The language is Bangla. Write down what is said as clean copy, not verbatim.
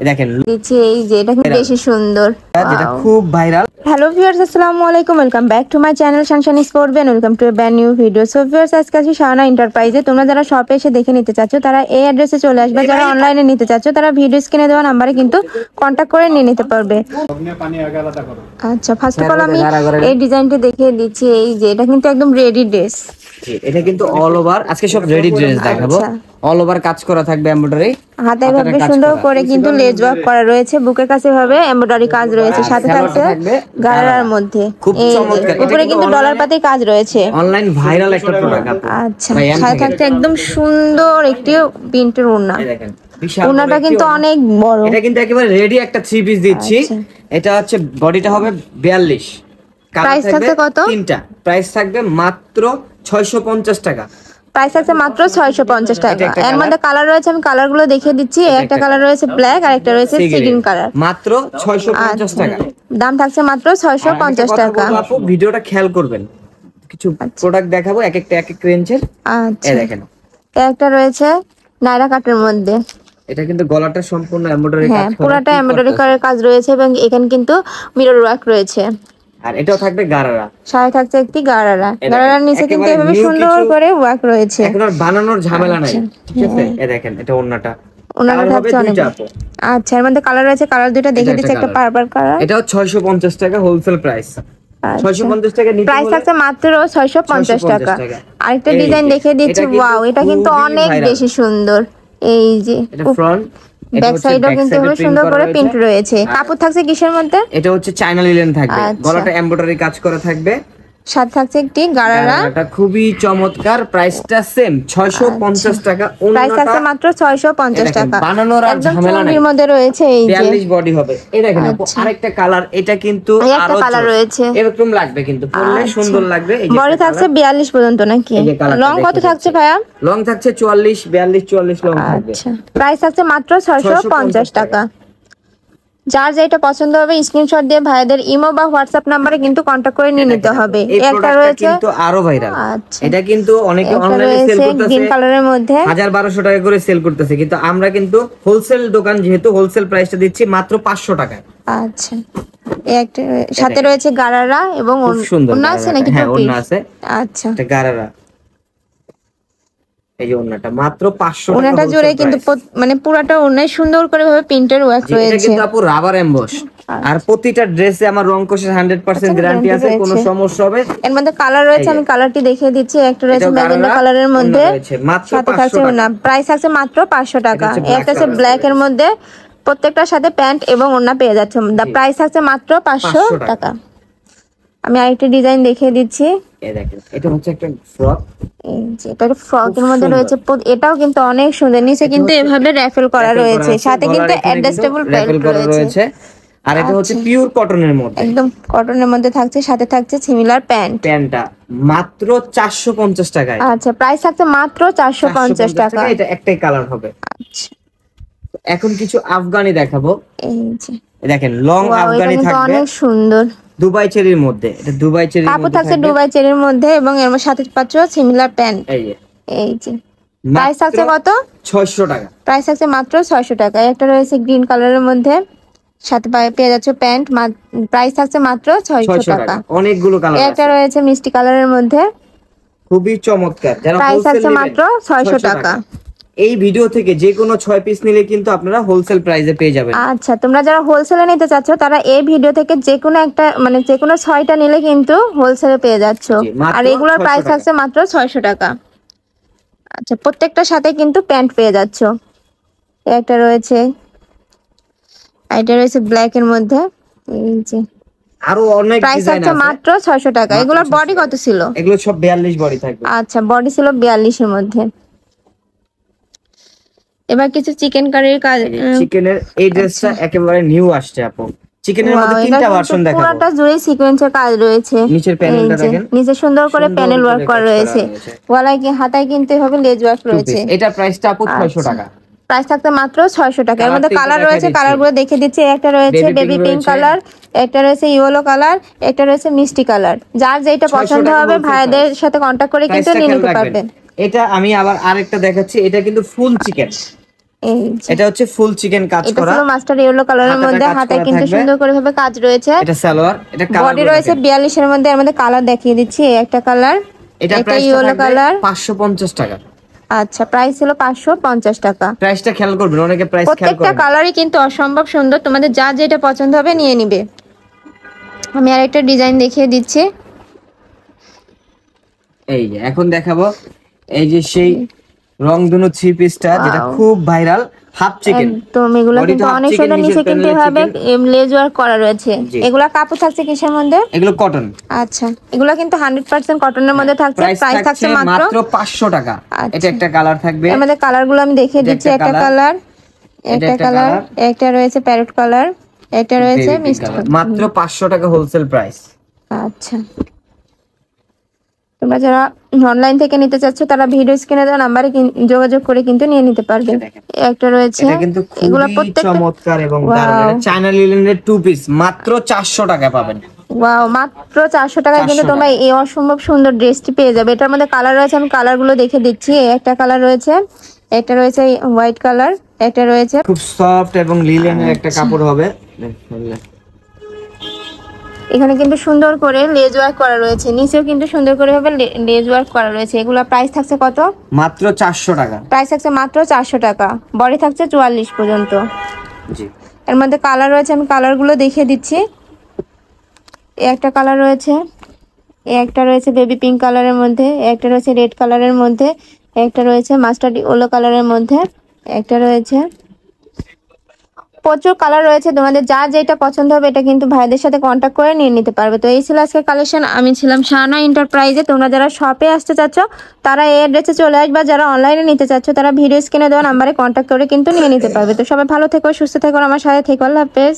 দেখেন দিচ্ছি এই যে এটা কিন্তু বেশি সুন্দর, যেটা খুব ভাইরাল। হ্যালো ভিউয়ার্স, আসসালামু আলাইকুম, welcome back to my channel Sunshine Sports and welcome to a brand new video. So viewers, আজকে আছি শাহানা এন্টারপ্রাইজে। তোমরা যারা শপে এসে দেখে নিতে চাচ্ছ তারা এই অ্যাড্রেসে চলে আসবে, যারা অনলাইনে নিতে চাচ্ছ তারা ভিডিও স্ক্রিনে দেওয়া নাম্বারে কিন্তু কন্ট্যাক্ট করে নিয়ে নিতে পারবে। আচ্ছা, ফার্স্ট অফ অল আমি এই ডিজাইনটা দেখিয়ে দিচ্ছি। এই যে এটা কিন্তু একদম রেডি ড্রেস, এটা কিন্তু অল ওভার, আজকে সব রেডি ড্রেস দেখাবো। অল ওভার কাজ করা থাকবে, এমব্রয়ডারি হাতে ভাবে সুন্দর করে কিন্তু লেজ ওয়ার্ক করা রয়েছে, বুকের কাছে ভাবে এমব্রয়ডারি কাজ রয়েছে, সাথে থাকছে গারার মধ্যে উপরে কিন্তু ডলার পাতি কাজ রয়েছে। অনলাইন ভাইরাল একটা প্রোডাক্ট। আচ্ছা, সাথে থাকছে একদম সুন্দর একটি প্রিন্টের ওড়না। ওড়নাটা কিন্তু অনেক বড়, এটা কিন্তু একেবারে রেডি একটা থ্রি পিস দিচ্ছি। এটা হচ্ছে বডিটা হবে 42, প্রাইস থাকছে কত? তিনটা প্রাইস থাকবে মাত্র 650 টাকা। প্রাইস আছে মাত্র 650 টাকা। এর মধ্যে কালার রয়েছে, আমি কালার গুলো দেখিয়ে দিচ্ছি। একটা কালার রয়েছে ব্ল্যাক আর একটা রয়েছে সি গ্রিন কালার, মাত্র 650 টাকা। দাম থাকছে মাত্র 650 টাকা। আপু ভিডিওটা খেয়াল করবেন, কিছু প্রোডাক্ট দেখাবো এক একটা এক এক রেঞ্জের। আচ্ছা, এই দেখেন একটা রয়েছে নাইরা কাটের মধ্যে, এটা কিন্তু গলাটা সম্পূর্ণ এমব্রয়ডারি কাজ করা, পুরোটা এমব্রয়ডারি করার কাজ রয়েছে এবং এখানে কিন্তু মিরর ওয়ার্ক রয়েছে। আর এটাও থাকবে গারারা, সাথে থাকছে একটি গারারা। গারারার নিচে কিন্তু এভাবে সুন্দর করে ওয়ার্ক রয়েছে, এখন আর বানানোর ঝামেলা নাই। ঠিক আছে, এই দেখেন এটা ওন্নাটা, ওন্নাটা থাকছে অনেক। আচ্ছা, এর মধ্যে কালার রয়েছে, কালার দুটো দেখিয়ে দিচ্ছি। একটা পার্পল কালার, এটাও 650 টাকা হোলসেল প্রাইস। 650 টাকা নিতে প্রাইস থাকছে মাত্র 650 টাকা। আরেকটা ডিজাইন দেখিয়ে দিচ্ছি। ওয়াও, এটা কিন্তু অনেক বেশি সুন্দর। এই যে এটা ফ্রন্ট, ব্যাক সাইডও কিন্তু খুব সুন্দর করে প্রিন্ট রয়েছে। কাপড় থাকছে কিসের মধ্যে? এটা হচ্ছে চায়না লিনেন থাকবে, গলাটা এমব্রয়ডারি কাজ করা থাকবে, সাথে থাকছে একটি গারারা। এটা খুবই চমৎকার, প্রাইসটা সেম 650 টাকা। প্রাইস থাকছে মাত্র 650 টাকা। বানানোর আর ঝামেলা নাই। এর মধ্যে রয়েছে এই যে 42 বডি হবে। এই দেখেন আপু আরেকটা কালার, এটা কিন্তু আরো কালার রয়েছে, এরকম লাগবে কিন্তু পরলে সুন্দর লাগবে। এই যে বডি থাকছে 42 পর্যন্ত নাকি? লং কত থাকছে ভাইয়া? লং থাকছে 44, 42, 44 লং থাকবে। আচ্ছা, প্রাইস থাকছে মাত্র 650 টাকা। যার যেটা পছন্দ হবে স্ক্রিনশট দিয়ে ভাইদের ইমো বা হোয়াটসঅ্যাপ নম্বরে কিন্তু কন্টাক্ট করে নিয়ে নিতে হবে। একটা রয়েছে কিন্তু আরো ভাইরাল। আচ্ছা, এটা কিন্তু অনেকে অনলাইনে সেল করতেছে গ্রিন কালারের মধ্যে 1200 টাকা করে সেল করতেছে, কিন্তু আমরা কিন্তু হোলসেল দোকান, যেহেতু হোলসেল প্রাইসটা দিচ্ছি মাত্র 500 টাকায়। আচ্ছা, একটা সাথে রয়েছে গারারা এবং ওন্না আছে নাকি? হ্যাঁ, ওন্না আছে। আচ্ছা, এটা গারারা, এই যে ওন্নাটা মাত্র 500 টাকা। ওন্নাটা জুড়ে কিন্তু মানে পুরাটা ওন্নায় সুন্দর করে ভাবে প্রিন্টের ওয়ার্ক রয়েছে। এটা কিন্তু আপু রাবার এমবস, আর প্রতিটা ড্রেসে আমার রং কোশের 100% গ্যারান্টি আছে, কোনো সমস্যা হবে। এর মধ্যে কালার রয়েছে, আমি কালারটি দেখিয়ে দিচ্ছি। একটা রয়েছে ম্যাজেন্টা কালারের মধ্যে, সাথে থাকছে ওন্না। প্রাইস আছে মাত্র 500 টাকা। একটা আছে ব্ল্যাক এর মধ্যে, প্রত্যেকটার সাথে প্যান্ট এবং ওন্না পেয়ে যাচ্ছে। প্রাইস আছে মাত্র 500 টাকা। আমি আরেকটা ডিজাইন দেখিয়ে দিচ্ছি। এই দেখেন, এটা হচ্ছে একটা ফ্রক। এই যে এটা ফ্রকের মধ্যে রয়েছে, এটাও কিন্তু অনেক সুন্দর। নিচে কিন্তু এভাবে র‍্যাফেল করা রয়েছে, সাথে কিন্তু অ্যাডজাস্টেবল বেল্ট রয়েছে। আর এটা হচ্ছে পিওর কটনের মধ্যে, একদম কটনের মধ্যে থাকছে, সাথে থাকছে সিমিলার প্যান্ট। প্যান্টটা মাত্র 450 টাকায়। আচ্ছা, প্রাইস থাকছে মাত্র 450 টাকা। এটা একটাই কালার হবে। আচ্ছা, এখন কিছু আফগানি দেখাবো। এই যে দেখেন লং আফগানি থাকবে, অনেক সুন্দর। দুবাই চেরির মধ্যে, এটা দুবাই চেরির মধ্যে কাপড় থাকছে দুবাই চেরির মধ্যে এবং এর সাথে পাচ্ছ সিমিলার প্যান্ট। এই যে প্রাইস থাকছে কত? 600 টাকা। প্রাইস থাকছে মাত্র 600 টাকা। একটা রয়েছে গ্রিন কালারের মধ্যে, সাথে পেয়ে যাচ্ছে প্যান্ট। প্রাইস থাকছে মাত্র 600 টাকা। অনেকগুলো কালার আছে। একটা রয়েছে মিষ্টি কালারের মধ্যে, খুবই চমৎকার। যারা প্রাইস থাকছে মাত্র 600 টাকা। এই ভিডিও থেকে যে কোনো 6 পিস নিলে কিন্তু আপনারা হোলসেল প্রাইসে পেয়ে যাবেন। আচ্ছা, তোমরা যারা হোলসেলে নিতে চাচ্ছ তারা এই ভিডিও থেকে যে কোনো একটা, মানে যে কোনো 6টা নিলে কিন্তু হোলসেলে পেয়ে যাচ্ছ। আর এগুলোর প্রাইস থাকছে মাত্র 600 টাকা। আচ্ছা, প্রত্যেকটার সাথে কিন্তু প্যান্ট পেয়ে যাচ্ছ। একটা রয়েছে, এটা রয়েছে ব্ল্যাক এর মধ্যে। এই যে আরো অনেক প্রাইস ডিজাইন আছে, মাত্র 600 টাকা। এগুলোর বডি কত ছিল? এগুলো সব 42 বডি থাকবে। আচ্ছা, বডি ছিল 42 এর মধ্যে। এবার কিছু চিকেন কারির কাজ, চিকেনের এই ড্রেসটা একেবারে নিউ আসছে আপু। চিকেনের মধ্যে তিনটা ভার্সন দেখাবো। পুরোটা জুড়ে সিকোয়েন্সের কাজ রয়েছে। নিচের প্যানেলটা দেখেন, নিচে সুন্দর করে প্যানেল ওয়ার্ক করা রয়েছে। গলায় কি হাতায় কিন্তু হবে লেজ ওয়ার্ক রয়েছে। এটা প্রাইসটা আপু 600 টাকা। প্রাইস থাকতে মাত্র 600 টাকা। এর মধ্যে কালার রয়েছে, কালারগুলো দেখে দিচ্ছি। একটা রয়েছে বেবি পিঙ্ক কালার, একটা রয়েছে ইয়েলো কালার, একটা রয়েছে মিষ্টি কালার। যার যেটা পছন্দ হবে ভাইদের সাথে কন্টাক্ট করে কিন্তু নিয়ে নিতে পারবেন। এটা আমি আবার আরেকটা দেখাচ্ছি, এটা কিন্তু ফুল চিকেন, এই যে এটা হচ্ছে ফুল চিকেন কাজ এটা করা, হলো মাস্টার ইয়েলো কালারের হাতাটা মধ্যে, কাজ হাতে করা কিন্তু থাকবে। সুন্দর করে ভাবে কাজ রয়েছে। এটা সালোয়ার, এটা কালার বডি রয়েছে 42 এর মধ্যে। আমাদের কালার দেখিয়ে দিচ্ছি, এই একটা কালার, এটা একটা প্রাইসটা ইয়েলো থাকবে কালার। 550 টাকা। আচ্ছা, প্রাইস হলো 550 টাকা। প্রাইসটা খেয়াল করবেন, অনেকে প্রাইস খেয়াল প্রত্যেকটা করে না। কালারই কিন্তু অসম্ভব সুন্দর, তোমাদের যা যেটা পছন্দ হবে নিয়ে নিবে। আমি আরেকটা ডিজাইন দেখিয়ে দিচ্ছি। এই যে এখন দেখাবো এই যে সেই রংধনু থ্রি পিসটা, যেটা Wow. খুব ভাইরাল, হাফ চিকেন। একদম এগুলো Body কিন্তু তো half অনেক chicken, সুন্দর, নিচে নিচের কিন্তু panel এ এভাবে লেজ ওয়ার্ক করা রয়েছে। জি। এগুলা কাপড় থাকছে কিসের মধ্যে? এগুলো কটন। আচ্ছা, এগুলো কিন্তু 100% কটনের মধ্যে থাকছে। প্রাইস প্রাইস থাকছে মাত্র 500 টাকা। আচ্ছা। এটা একটা কালার থাকবে, এর মধ্যে কালারগুলো আমি দেখিয়ে এটা দিচ্ছি। একটা একটা colour, কালার, এটা একটা একটা কালার, colour, একটা রয়েছে প্যারট কালার, একটা রয়েছে baby pink মিষ্টি colour। কালার। মাত্র 500 টাকা হোলসেল প্রাইস। আচ্ছা, তোমরা যারা অনলাইন থেকে নিতে চাচ্ছ তারা ভিডিও স্ক্রিনে দেওয়া নাম্বারে যোগাযোগ করে কিন্তু নিয়ে নিতে পারবে। একটা রয়েছে, এটা কিন্তু এগুলো খুবই প্রত্যেকটা চমৎকার এবং Wow. দারুণ। এটা চায়না লিলেনের টু পিস, মাত্র 400 টাকা পাবেন। ওয়াও, মাত্র 400 টাকায় কিন্তু 400 তোমরা এই অসম্ভব সুন্দর ড্রেসটি পেয়ে যাবে। এটার মধ্যে কালার রয়েছে, আমি কালারগুলো দেখে দিচ্ছি। একটা কালার রয়েছে, একটা রয়েছে হোয়াইট কালার, একটা রয়েছে। খুব সফট এবং লিলেনের একটা কাপড় হবে। এখানে কিন্তু সুন্দর করে লেজ ওয়ার্ক করা রয়েছে, নিচেও কিন্তু সুন্দর করে ভাবে লেজ ওয়ার্ক করা রয়েছে। এগুলো প্রাইস থাকছে কত? মাত্র 400 টাকা। প্রাইস থাকছে মাত্র 400 টাকা। বডি থাকছে 44 পর্যন্ত। জি, এর মধ্যে কালার রয়েছে, আমি কালারগুলো দেখিয়ে দিচ্ছি। একটা কালার রয়েছে, একটা রয়েছে বেবি পিঙ্ক কালারের মধ্যে, একটা রয়েছে রেড কালারের মধ্যে, একটা রয়েছে মাস্টার্ড ইয়েলো কালারের মধ্যে, একটা রয়েছে, প্রচুর কালার রয়েছে। তোমাদের যা যেটা পছন্দ হবে এটা কিন্তু ভাইদের সাথে কন্ট্যাক্ট করে নিয়ে নিতে পারবে। তো এই ছিল আজকের কালেকশন। আমি ছিলাম শাহানা এন্টারপ্রাইজে। তোমরা যারা শপে আসতে চাচ্ছ তারা এই অ্যাড্রেসে চলে আসবে, যারা অনলাইনে নিতে চাচ্ছ তারা ভিডিও স্ক্রিনে দেওয়া নাম্বারে কন্ট্যাক্ট করে কিন্তু নিয়ে নিতে পারবে। তো সবাই ভালো থেকো, সুস্থ থেকো, আমার সাথে থেকো। আল্লাহ হাফেজ।